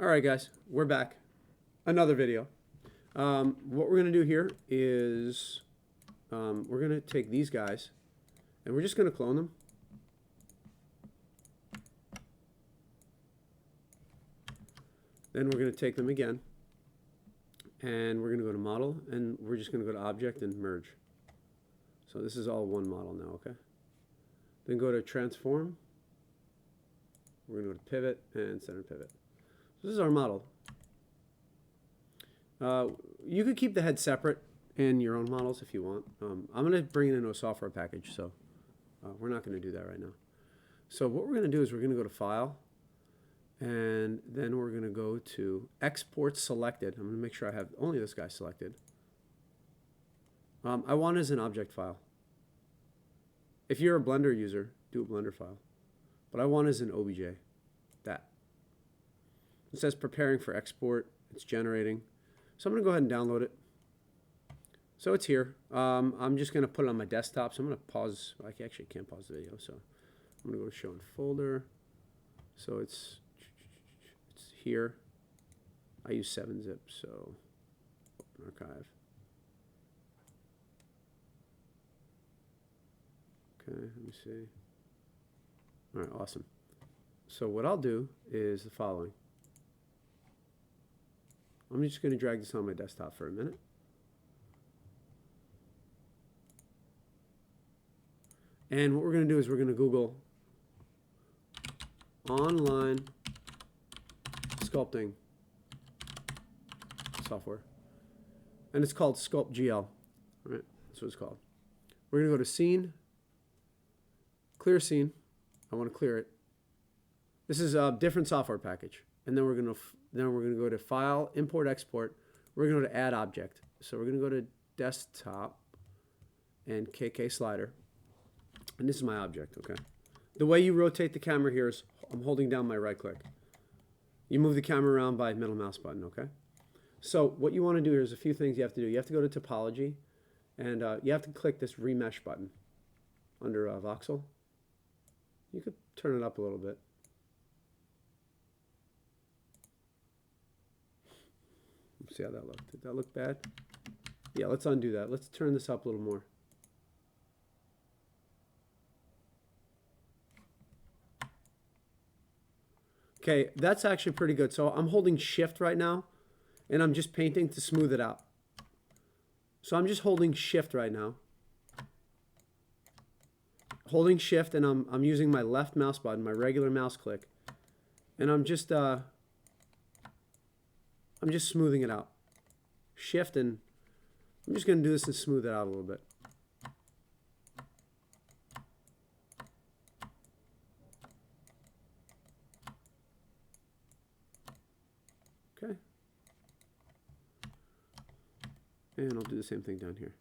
All right, guys, we're back. Another video. What we're going to do here is we're going to take these guys and we're just going to clone them. Then we're going to take them again and we're going to go to model and we're just going to go to object and merge. So this is all one model now, okay? Then go to transform. We're going to go to pivot and center pivot. So this is our model. You could keep the head separate in your own models if you want. I'm going to bring it into a software package, so we're not going to do that right now. So what we're going to do is we're going to go to File, and then we're going to go to Export Selected. I'm going to make sure I have only this guy selected. I want it as an object file. If you're a Blender user, do a Blender file. But I want it as an OBJ. That. It says preparing for export. It's generating. So I'm going to go ahead and download it. So it's here. I'm just going to put it on my desktop. So I'm going to pause. I actually can't pause the video. So I'm going to go to show in folder. So it's here. I use 7-zip. So open archive. Okay, let me see. All right, awesome. So what I'll do is the following. I'm just going to drag this on my desktop for a minute. And what we're going to do is we're going to Google online sculpting software. And it's called Sculpt GL. All right, that's what it's called. We're going to go to Scene, Clear Scene. I want to clear it. This is a different software package. And then we're going to go to File, Import, Export. We're going to go to Add Object. So we're going to go to Desktop and KK Slider. And this is my object, okay? The way you rotate the camera here is I'm holding down my right click. You move the camera around by middle mouse button, okay? So what you want to do here is a few things you have to do. You have to go to Topology, and you have to click this Remesh button under Voxel. You could turn it up a little bit. Let's see how that looked. Did that look bad? Yeah, let's undo that. Let's turn this up a little more. Okay, that's actually pretty good. So I'm holding Shift right now, and I'm just painting to smooth it out. So I'm just holding Shift right now. Holding Shift, and I'm using my left mouse button, my regular mouse click, and I'm just smoothing it out. Shift, and I'm just going to do this and smooth it out a little bit. Okay. And I'll do the same thing down here.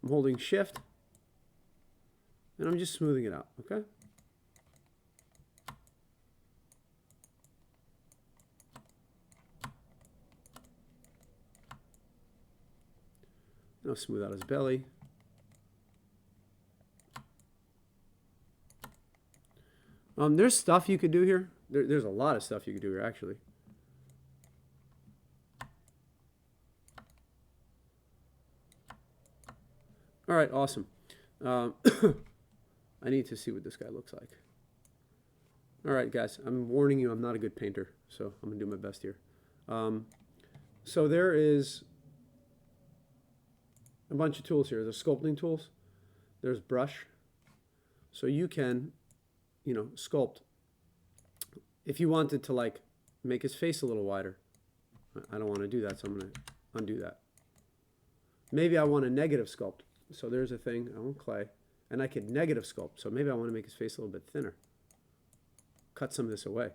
I'm holding Shift, and I'm just smoothing it out, okay? I'll smooth out his belly. There's stuff you could do here. There's a lot of stuff you could do here, actually. All right, awesome. I need to see what this guy looks like. All right, guys, I'm warning you, I'm not a good painter, so I'm going to do my best here. So there is a bunch of tools here. There's sculpting tools. There's brush. So you can, sculpt. If you wanted to, like, make his face a little wider. I don't want to do that, so I'm going to undo that. Maybe I want a negative sculpt. So there's a thing. I want clay. And I could negative sculpt. So maybe I want to make his face a little bit thinner. Cut some of this away.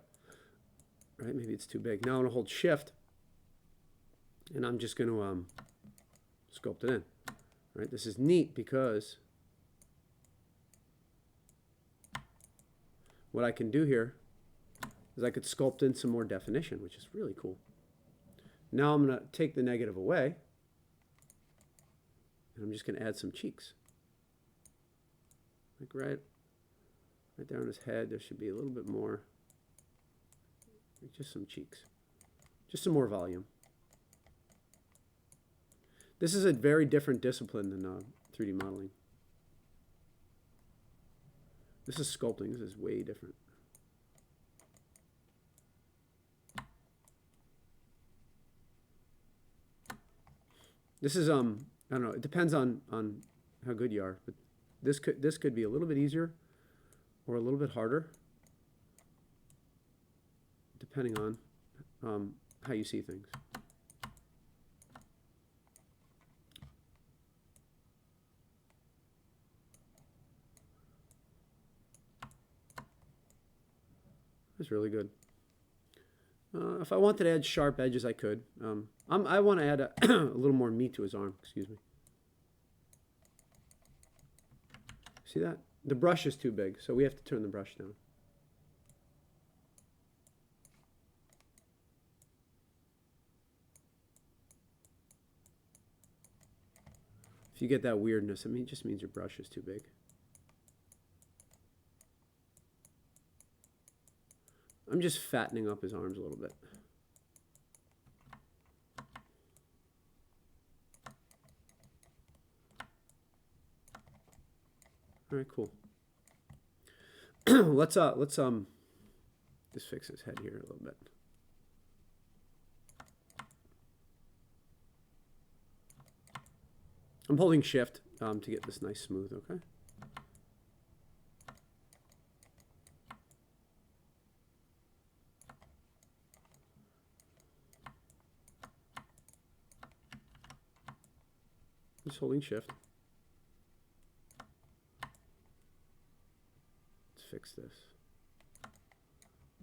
Right? Maybe it's too big. Now I'm going to hold Shift. And I'm just going to sculpt it in. Right? This is neat because what I can do here is I could sculpt in some more definition, which is really cool. Now I'm going to take the negative away, and I'm just going to add some cheeks. Like right there on his head, there should be a little bit more. like just some cheeks. Just some more volume. This is a very different discipline than 3D modeling. This is sculpting. This is way different. This is I don't know. It depends on how good you are, but this could be a little bit easier or a little bit harder, depending on how you see things. That's really good. If I wanted to add sharp edges, I could. I want to add a little more meat to his arm. Excuse me. See that? The brush is too big, so we have to turn the brush down. If you get that weirdness, I mean, it just means your brush is too big. I'm just fattening up his arms a little bit. All right, cool. let's just fix his head here a little bit. I'm holding shift to get this nice smooth, okay? Just holding shift. Let's fix this.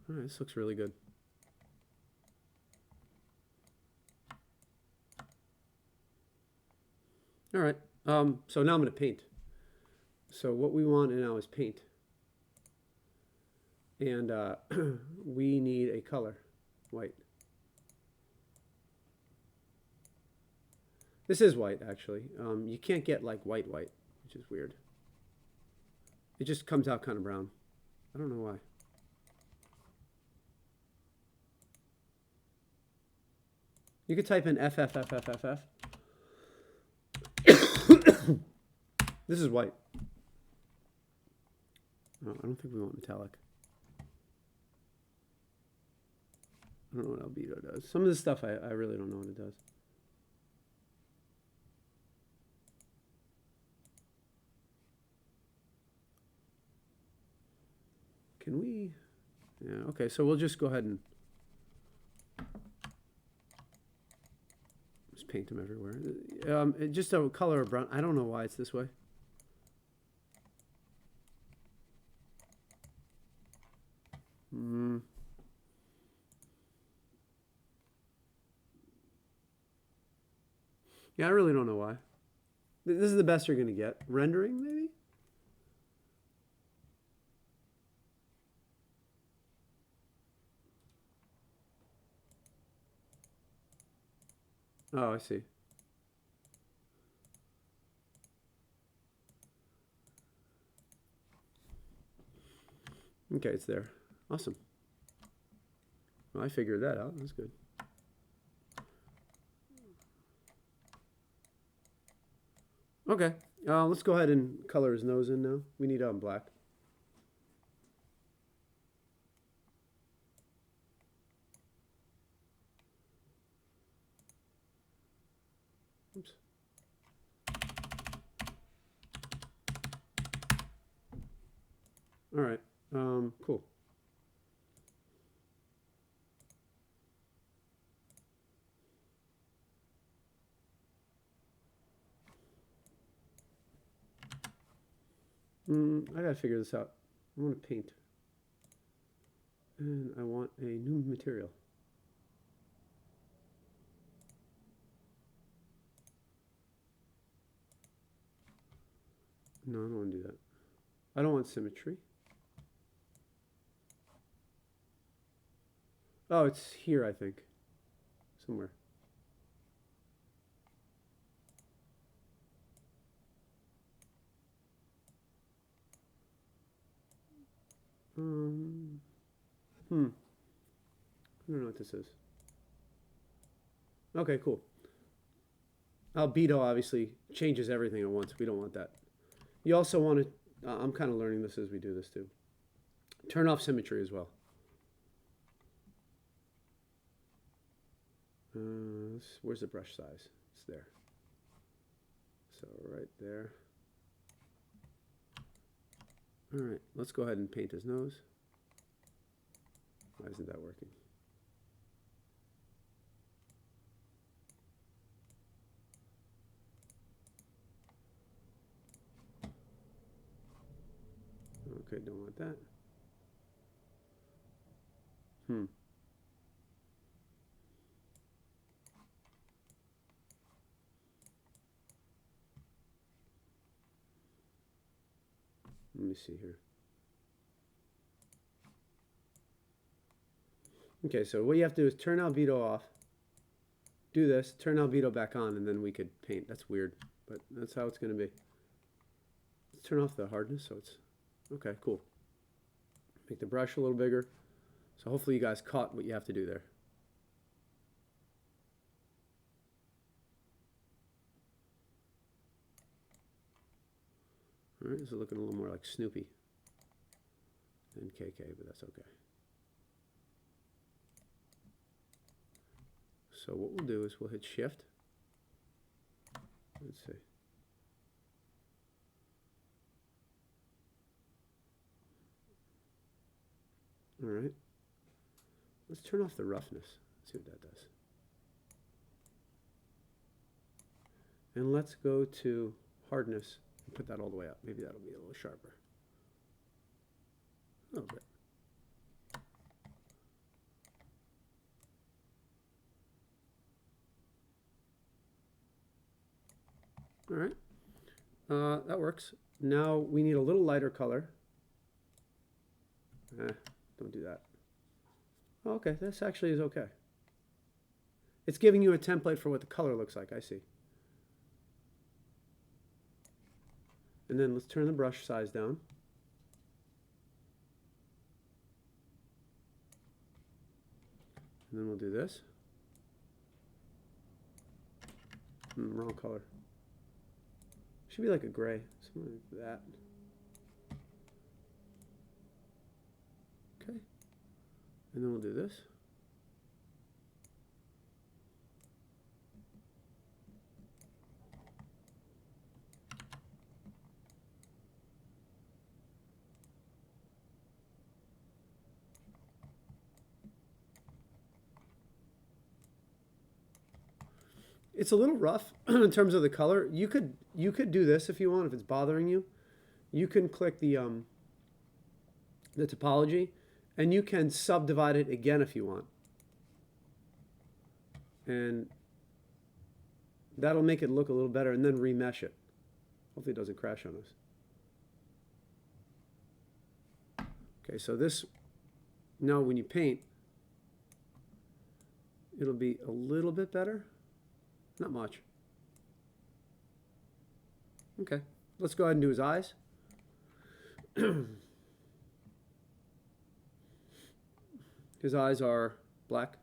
All right, this looks really good. All right, so now I'm going to paint. So what we want now is paint. And we need a color, white. This is white, actually. You can't get like white, which is weird. It just comes out kind of brown. I don't know why. You could type in FFFFFF. This is white. Oh, I don't think we want metallic. I don't know what albedo does. Some of this stuff I really don't know what it does. Can we? Yeah, okay, so we'll just go ahead and just paint them everywhere. Just a color of brown. I don't know why it's this way. Yeah, I really don't know why. This is the best you're going to get. Rendering, maybe? Oh, I see. Okay, it's there. Awesome. Well, I figured that out. That's good. Okay, let's go ahead and color his nose in now. We need black. Oops. All right, cool. I gotta figure this out. I want to paint. And I want a new material. No, I don't want to do that. I don't want symmetry. Oh, it's here, I think. Somewhere. I don't know what this is. Okay, cool. Albedo obviously changes everything at once. We don't want that. You also want to, I'm kind of learning this as we do this too. Turn off symmetry as well. Where's the brush size? It's there. So right there. All right, let's go ahead and paint his nose. Why isn't that working? Okay, don't want that. Let me see here. Okay, so what you have to do is turn albedo off, do this, turn albedo back on, and then we could paint. That's weird, but that's how it's going to be. Let's turn off the hardness so it's, okay, cool. Make the brush a little bigger. So hopefully you guys caught what you have to do there. All right, this is looking a little more like Snoopy than KK, but that's okay. So what we'll do is we'll hit Shift. Let's see. All right. Let's turn off the roughness. See what that does. And let's go to hardness and put that all the way up. Maybe that'll be a little sharper. A little bit. All right. That works. Now we need a little lighter color. Don't do that. Okay, this actually is okay. It's giving you a template for what the color looks like, I see. And then let's turn the brush size down. And then we'll do this. Wrong color. Should be like a gray, something like that. Okay. And then we'll do this. It's a little rough in terms of the color. You could do this if you want, if it's bothering you. You can click the topology, and you can subdivide it again if you want. And that'll make it look a little better, and then remesh it. Hopefully it doesn't crash on us. Okay, so this, now when you paint, it'll be a little bit better. Not much. Okay, let's go ahead and do his eyes. His eyes are black.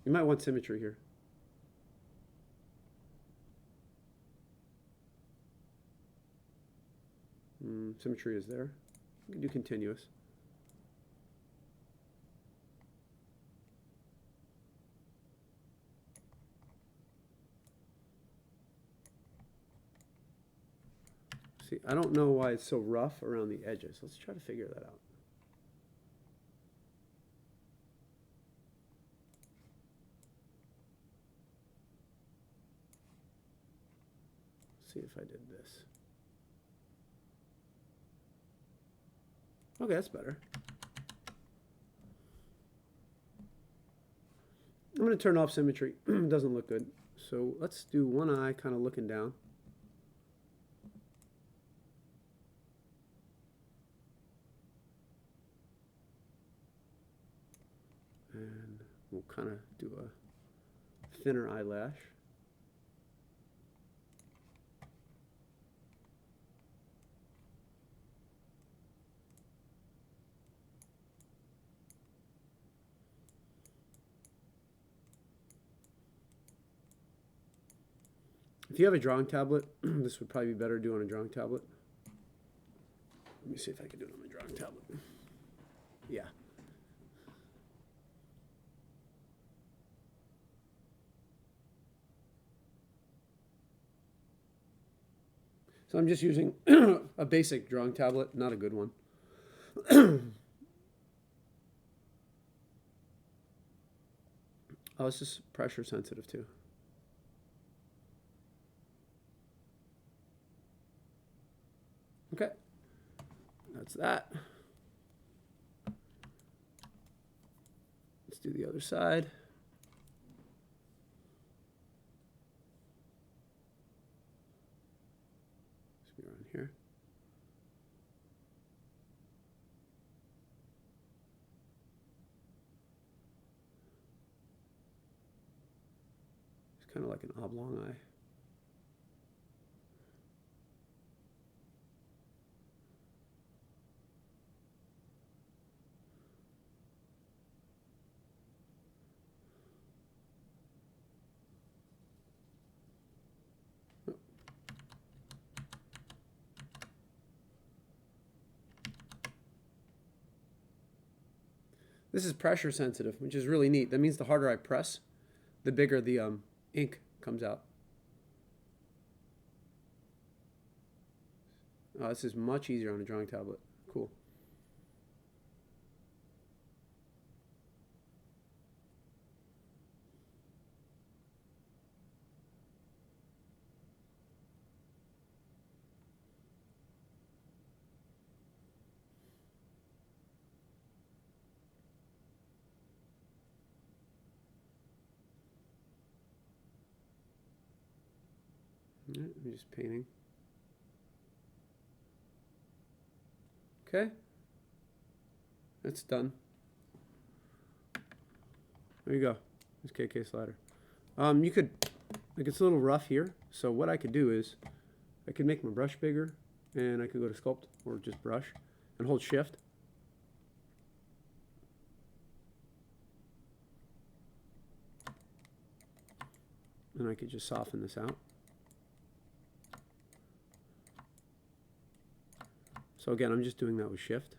You might want symmetry here. Symmetry is there. You can do continuous. See, I don't know why it's so rough around the edges. Let's try to figure that out. Let's see if I did this. Okay, that's better. I'm going to turn off symmetry. Doesn't look good. So let's do one eye kind of looking down. And we'll kind of do a thinner eyelash. If you have a drawing tablet, this would probably be better to do on a drawing tablet. Let me see if I can do it on my drawing tablet. Yeah. So I'm just using a basic drawing tablet, not a good one. Oh, this is pressure sensitive too. Okay, that's that. Let's do the other side. Let's be around here. It's kind of like an oblong eye. This is pressure sensitive, which is really neat. That means the harder I press, the bigger the ink comes out. Oh, this is much easier on a drawing tablet. Cool. All right, I'm just painting. Okay, that's done. There you go. This KK slider. You could, like, it's a little rough here. So what I could do is, I could make my brush bigger, and I could go to Sculpt or just brush, and hold Shift. And I could just soften this out. So again, I'm just doing that with Shift.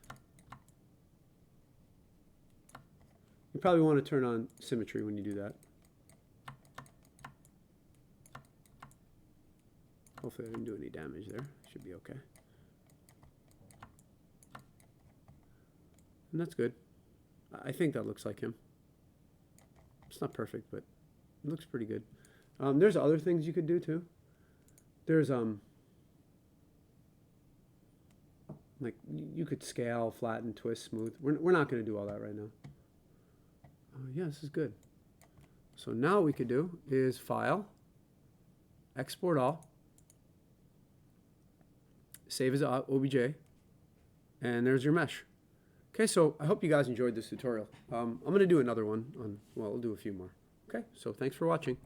You probably want to turn on symmetry when you do that. Hopefully I didn't do any damage there. Should be okay. And that's good. I think that looks like him. It's not perfect, but it looks pretty good. There's other things you could do too. There's like you could scale, flatten, twist, smooth. We're not going to do all that right now. Yeah, this is good. So now what we could do is File, Export All, save as OBJ, and there's your mesh. Okay, so I hope you guys enjoyed this tutorial. I'm going to do another one on, well, I'll do a few more. Okay, so thanks for watching.